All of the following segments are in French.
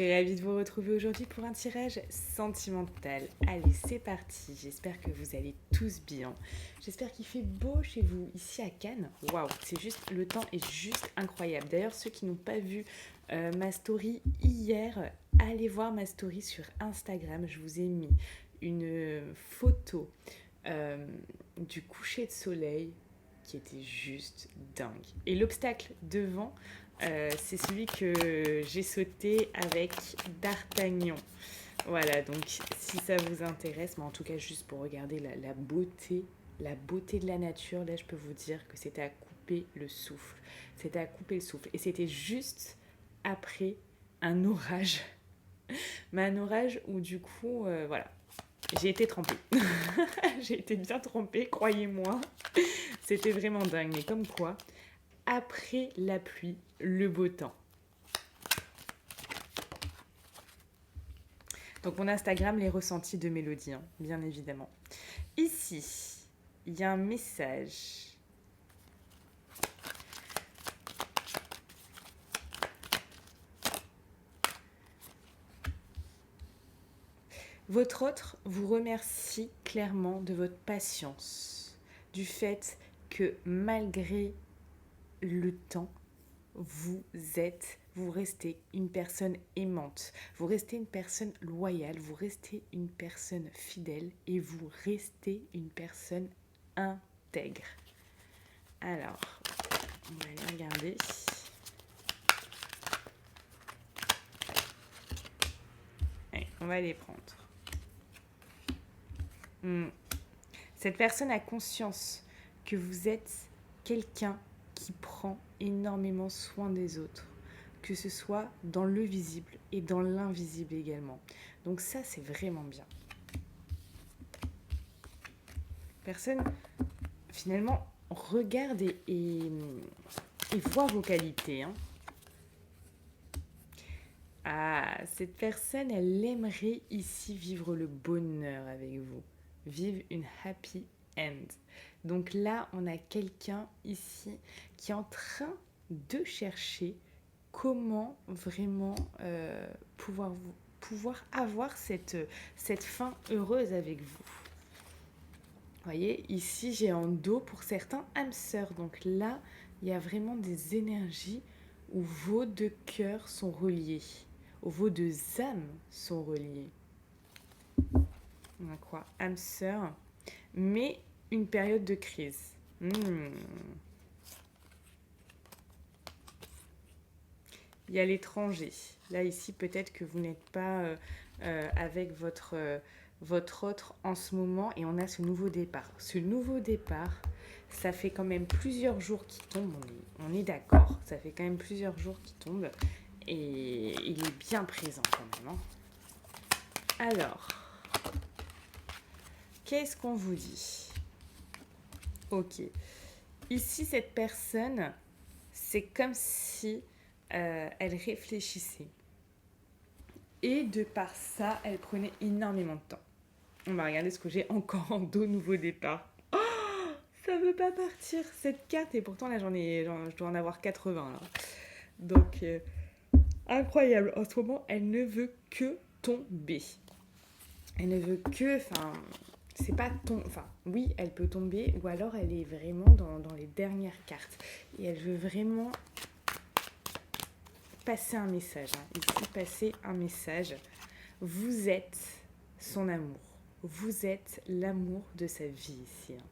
suis ravie de vous retrouver aujourd'hui pour un tirage sentimental. Allez, c'est parti. J'espère que vous allez tous bien. J'espère qu'il fait beau chez vous, ici à Cannes. Waouh, c'est juste, le temps est juste incroyable. D'ailleurs, ceux qui n'ont pas vu ma story hier, allez voir ma story sur Instagram. Je vous ai mis une photo du coucher de soleil qui était juste dingue. Et l'obstacle devant, c'est celui que j'ai sauté avec D'Artagnan. Voilà, donc si ça vous intéresse, mais en tout cas juste pour regarder la beauté de la nature, là je peux vous dire que c'était à couper le souffle. C'était à couper le souffle. Et c'était juste après un orage. Mais un orage où du coup, voilà, j'ai été trempée. J'ai été bien trempée, croyez-moi. C'était vraiment dingue. Mais comme quoi, après la pluie, le beau temps. Donc mon Instagram, les ressentis de Mélodie, hein, bien évidemment. Ici, il y a un message. Votre autre vous remercie clairement de votre patience, du fait que malgré le temps, vous restez une personne aimante, vous restez une personne loyale, vous restez une personne fidèle et vous restez une personne intègre. Alors, on va aller regarder. Allez, on va les prendre. Cette personne a conscience que vous êtes quelqu'un qui prend énormément soin des autres, que ce soit dans le visible et dans l'invisible également. Donc ça, c'est vraiment bien. Personne, finalement, regarde et voit vos qualités. Hein. Ah, cette personne, elle aimerait ici vivre le bonheur avec vous. Vivre une happy end. Donc là, on a quelqu'un ici qui est en train de chercher comment vraiment pouvoir avoir cette fin heureuse avec vous. Vous voyez, ici, j'ai en dos pour certains âmes sœurs. Donc là, il y a vraiment des énergies où vos deux cœurs sont reliés, où vos deux âmes sont reliées. On a quoi? Âme sœur, mais une période de crise. Il y a l'étranger. Là, ici, peut-être que vous n'êtes pas avec votre autre en ce moment et on a ce nouveau départ. Ce nouveau départ, ça fait quand même plusieurs jours qu'il tombe, on est d'accord, ça fait quand même plusieurs jours qu'il tombe et il est bien présent quand même. Hein. Alors, qu'est-ce qu'on vous dit? Ok. Ici, cette personne, c'est comme si elle réfléchissait. Et de par ça, elle prenait énormément de temps. On va regarder ce que j'ai encore en dos nouveau départ. Oh, ça veut pas partir cette carte et pourtant là je dois en avoir 80 là. Donc incroyable. En ce moment, elle ne veut que tomber. Elle ne veut que, c'est pas oui, elle peut tomber ou alors elle est vraiment dans les dernières cartes et elle veut vraiment passer un message. Hein. Ici, passer un message. Vous êtes son amour. Vous êtes l'amour de sa vie ici. Hein.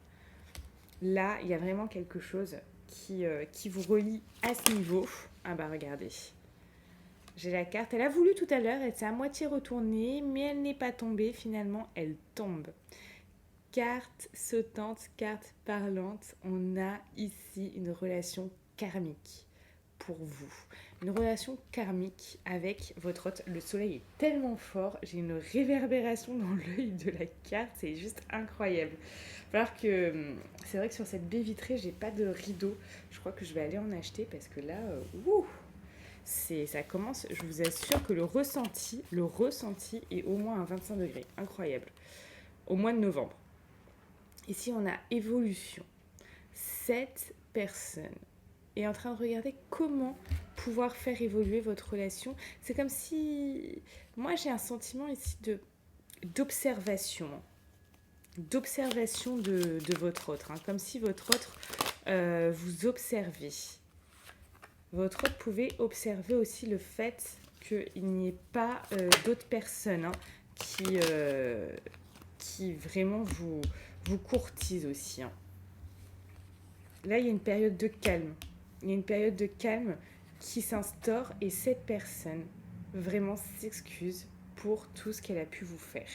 Là, il y a vraiment quelque chose qui vous relie à ce niveau. Ah bah regardez. J'ai la carte. Elle a voulu tout à l'heure, elle s'est à moitié retournée, mais elle n'est pas tombée. Finalement, elle tombe. Carte sautante, carte parlante. On a ici une relation karmique pour vous. Une relation karmique avec votre hôte. Le soleil est tellement fort, j'ai une réverbération dans l'œil de la carte, c'est juste incroyable. Alors que c'est vrai que sur cette baie vitrée, j'ai pas de rideau. Je crois que je vais aller en acheter parce que là, ça commence. Je vous assure que le ressenti est au moins à 25 degrés. Incroyable. Au mois de novembre. Ici, on a évolution. Cette personne est en train de regarder comment pouvoir faire évoluer votre relation. C'est comme si... Moi, j'ai un sentiment ici d'observation. D'observation de votre autre. Comme si votre autre vous observait. Votre autre pouvait observer aussi le fait qu'il n'y ait pas d'autres personnes qui vraiment vous courtisent aussi. Là, il y a une période de calme. Il y a une période de calme qui s'instaure et cette personne vraiment s'excuse pour tout ce qu'elle a pu vous faire.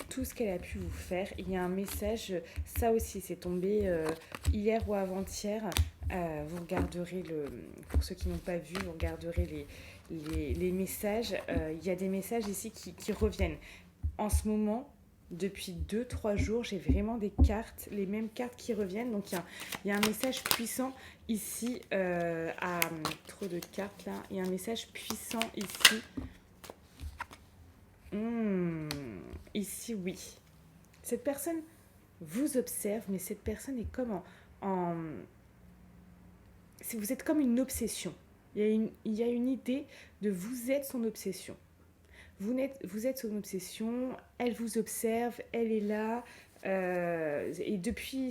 Tout ce qu'elle a pu vous faire. Il y a un message, ça aussi, c'est tombé hier ou avant-hier. Vous regarderez, pour ceux qui n'ont pas vu, vous regarderez les messages. Il y a des messages ici qui reviennent. En ce moment, depuis 2-3 jours, j'ai vraiment des cartes, les mêmes cartes qui reviennent. Donc, il y a un message puissant ici. Trop de cartes là. Il y a un message puissant ici. Ici, oui. Cette personne vous observe, mais cette personne est comme vous êtes comme une obsession. Il y a une idée de vous êtes son obsession. Vous êtes son obsession, elle vous observe, elle est là. Et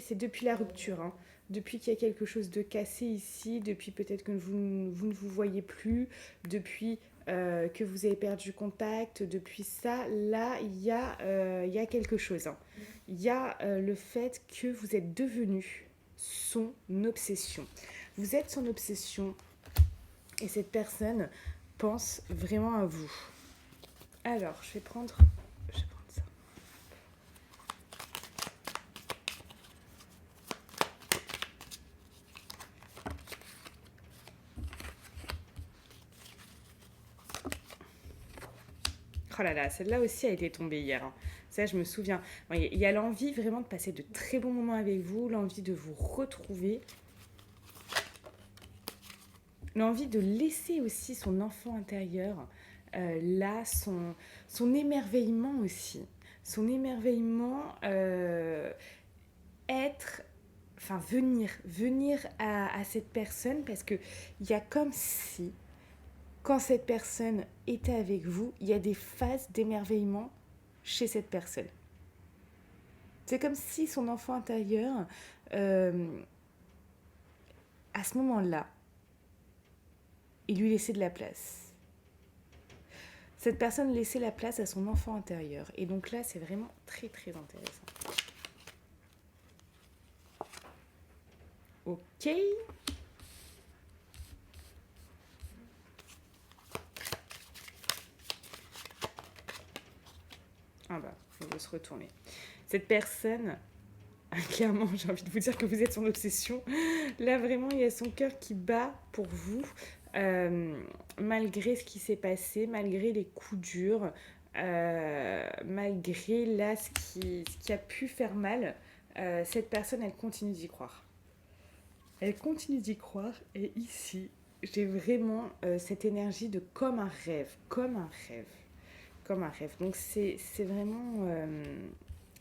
c'est depuis la rupture. Depuis qu'il y a quelque chose de cassé ici, depuis peut-être que vous ne vous voyez plus, depuis que vous avez perdu contact, depuis ça, là, il y a quelque chose. Il y a le fait que vous êtes devenu son obsession. Vous êtes son obsession et cette personne pense vraiment à vous. Alors, je vais prendre ça. Oh là là, celle-là aussi a été tombée hier. Ça, je me souviens. Il y a l'envie vraiment de passer de très bons moments avec vous, l'envie de vous retrouver, l'envie de laisser aussi son enfant intérieur là, son émerveillement aussi. Son émerveillement, venir à cette personne parce qu'il y a comme si, quand cette personne était avec vous, il y a des phases d'émerveillement chez cette personne. C'est comme si son enfant intérieur, à ce moment-là, il lui laissait de la place. Cette personne laissait la place à son enfant intérieur. Et donc là, c'est vraiment très, très intéressant. Ok. Ah bah, il faut se retourner. Cette personne, clairement, j'ai envie de vous dire que vous êtes son obsession. Là, vraiment, il y a son cœur qui bat pour vous. Malgré ce qui s'est passé, malgré les coups durs, malgré là ce qui a pu faire mal, cette personne, elle continue d'y croire. Elle continue d'y croire et ici, j'ai vraiment cette énergie de comme un rêve. Donc c'est vraiment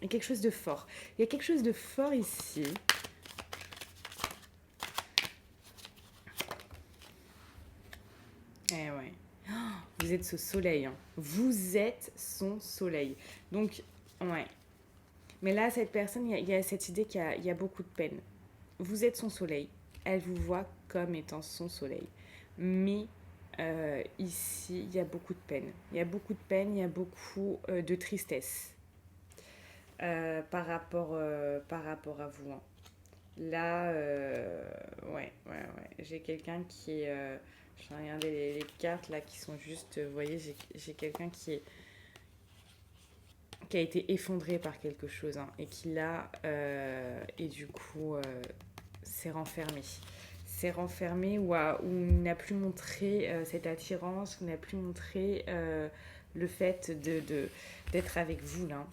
quelque chose de fort. Il y a quelque chose de fort ici. Eh ouais. Vous êtes ce soleil. Vous êtes son soleil. Donc, ouais. Mais là, cette personne, il y a cette idée qu'il y a beaucoup de peine. Vous êtes son soleil. Elle vous voit comme étant son soleil. Mais ici, il y a beaucoup de peine. Il y a beaucoup de tristesse par rapport à vous. Là, ouais. J'ai quelqu'un qui est... je vais regarder les cartes là qui sont juste... Vous voyez, j'ai quelqu'un qui a été effondré par quelque chose et qui l'a... et du coup, s'est renfermé ou n'a plus montré cette attirance, ou n'a plus montré le fait d'être avec vous là.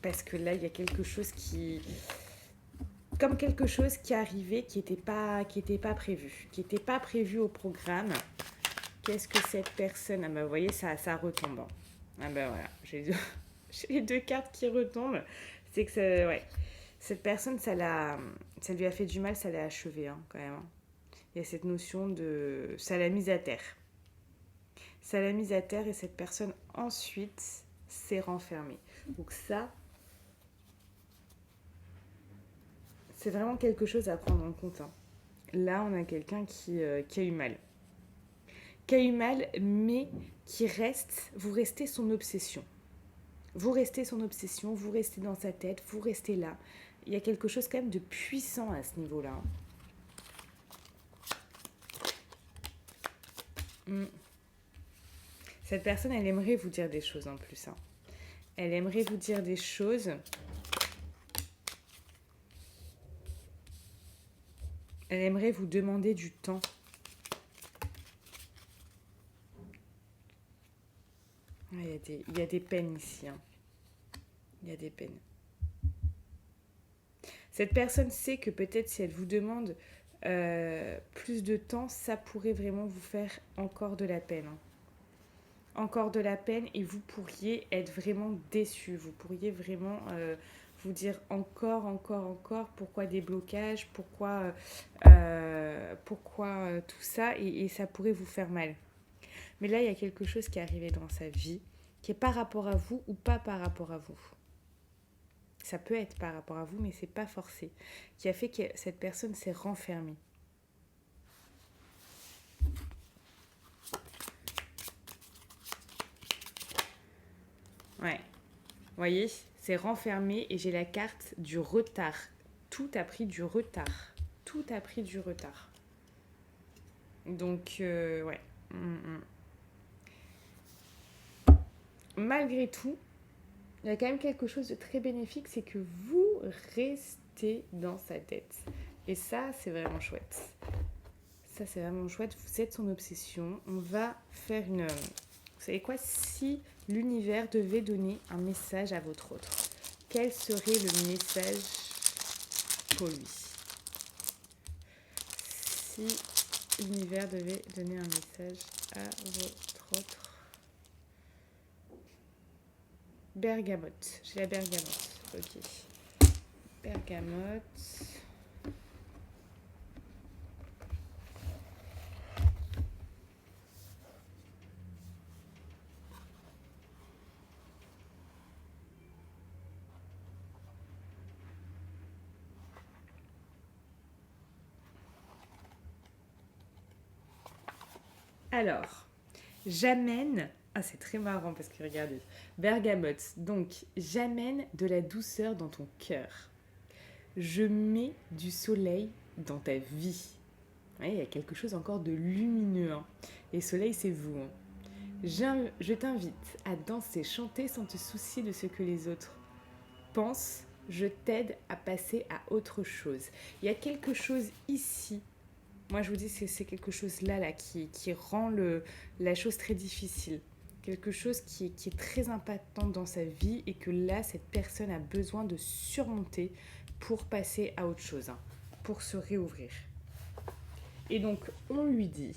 Parce que là, il y a quelque chose qui est arrivé qui n'était pas prévu au programme. Qu'est-ce que cette personne... Ah bah vous voyez, ça retombe. Ah bah voilà, j'ai les deux cartes qui retombent. C'est que cette personne, ça lui a fait du mal, ça l'a achevé quand même. Il y a cette notion de... ça l'a mise à terre. Ça l'a mise à terre et cette personne ensuite s'est renfermée. Donc ça, c'est vraiment quelque chose à prendre en compte. Hein. Là, on a quelqu'un qui a eu mal. Qui a eu mal, mais qui reste, vous restez son obsession. Vous restez son obsession, vous restez dans sa tête, vous restez là. Il y a quelque chose quand même de puissant à ce niveau-là. Cette personne, elle aimerait vous dire des choses en plus. Hein. Elle aimerait vous dire des choses. Elle aimerait vous demander du temps. Il y a des peines ici. Hein. Il y a des peines. Cette personne sait que peut-être si elle vous demande plus de temps, ça pourrait vraiment vous faire encore de la peine. Hein. Encore de la peine et vous pourriez être vraiment déçu. Vous pourriez vraiment vous dire encore, pourquoi des blocages, pourquoi tout ça et ça pourrait vous faire mal. Mais là, il y a quelque chose qui est arrivé dans sa vie qui est par rapport à vous ou pas par rapport à vous. Ça peut être par rapport à vous, mais c'est pas forcé. Qui a fait que cette personne s'est renfermée. Ouais. Vous voyez, c'est renfermé et j'ai la carte du retard. Tout a pris du retard. Tout a pris du retard. Donc, ouais. Malgré tout, il y a quand même quelque chose de très bénéfique, c'est que vous restez dans sa tête. Et ça, c'est vraiment chouette. Ça, c'est vraiment chouette. Vous êtes son obsession. On va faire une... Vous savez quoi? Si l'univers devait donner un message à votre autre, quel serait le message pour lui? Si l'univers devait donner un message à votre autre... Bergamote. J'ai la bergamote. Ok. Bergamote. Alors, j'amène... Ah, c'est très marrant parce que regardez. Bergamote. Donc, j'amène de la douceur dans ton cœur. Je mets du soleil dans ta vie. Ouais, il y a quelque chose encore de lumineux. Hein. Et le soleil, c'est vous. Hein. Je t'invite à danser, chanter sans te soucier de ce que les autres pensent. Je t'aide à passer à autre chose. Il y a quelque chose ici. Moi, je vous dis que c'est quelque chose là qui rend la chose très difficile. Quelque chose qui est très impactant dans sa vie et que là, cette personne a besoin de surmonter pour passer à autre chose, hein, pour se réouvrir. Et donc, on lui dit,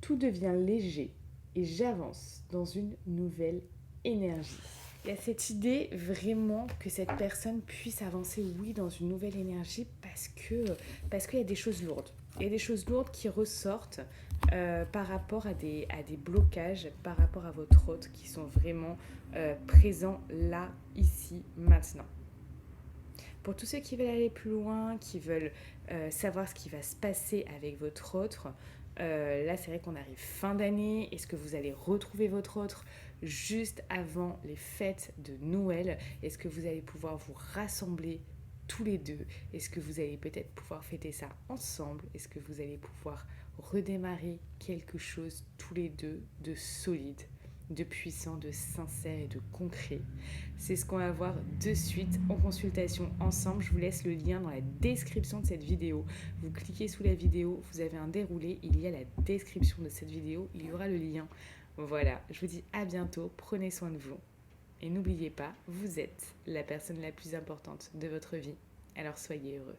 tout devient léger et j'avance dans une nouvelle énergie. Il y a cette idée vraiment que cette personne puisse avancer, oui, dans une nouvelle énergie parce qu'il y a des choses lourdes. Il y a des choses lourdes qui ressortent par rapport à des blocages, par rapport à votre hôte qui sont vraiment présents là, ici, maintenant. Pour tous ceux qui veulent aller plus loin, qui veulent savoir ce qui va se passer avec votre autre, là c'est vrai qu'on arrive fin d'année. Est-ce que vous allez retrouver votre autre juste avant les fêtes de Noël? Est-ce que vous allez pouvoir vous rassembler tous les deux? Est-ce que vous allez peut-être pouvoir fêter ça ensemble? Est-ce que vous allez pouvoir redémarrer quelque chose tous les deux de solide, de puissant, de sincère et de concret? C'est ce qu'on va voir de suite en consultation ensemble. Je vous laisse le lien dans la description de cette vidéo. Vous cliquez sous la vidéo, vous avez un déroulé, il y a la description de cette vidéo, il y aura le lien. Voilà, je vous dis à bientôt, prenez soin de vous. Et n'oubliez pas, vous êtes la personne la plus importante de votre vie. Alors soyez heureux.